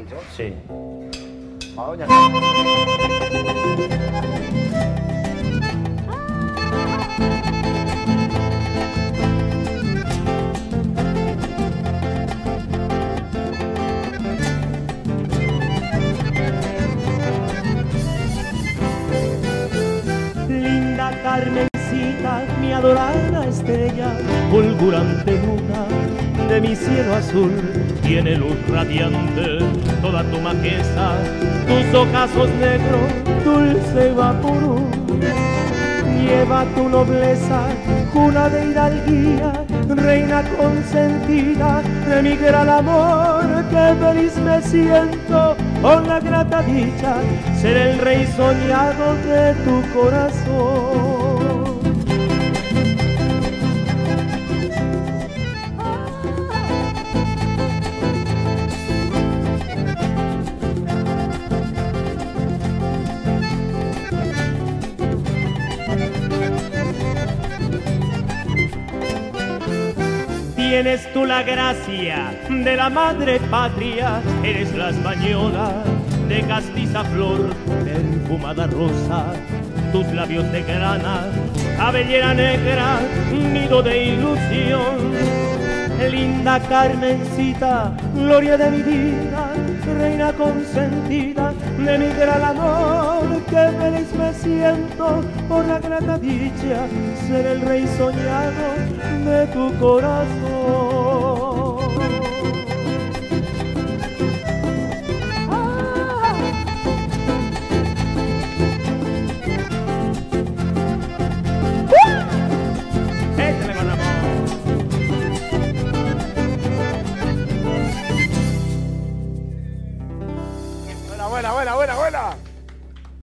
dicho? Sí. A doña Linda Carmencita, mi adorada estrella, fulgurante luna de mi cielo azul, tiene luz radiante toda tu majestad, tus ojazos negros, dulce vaporú, lleva tu nobleza, cuna de hidalguía, reina consentida de mi gran amor, que feliz me siento con la grata dicha, ser el rey soñado de tu corazón. Tienes tú la gracia de la madre patria, eres la española de castiza flor, perfumada rosa, tus labios de grana, cabellera negra, nido de ilusión. Linda Carmencita, gloria de mi vida, reina consentida de mi gran amor, que feliz me siento por la grata dicha, ser el rey soñado de tu corazón. Échale con amor. Buena, buena, buena, buena, buena.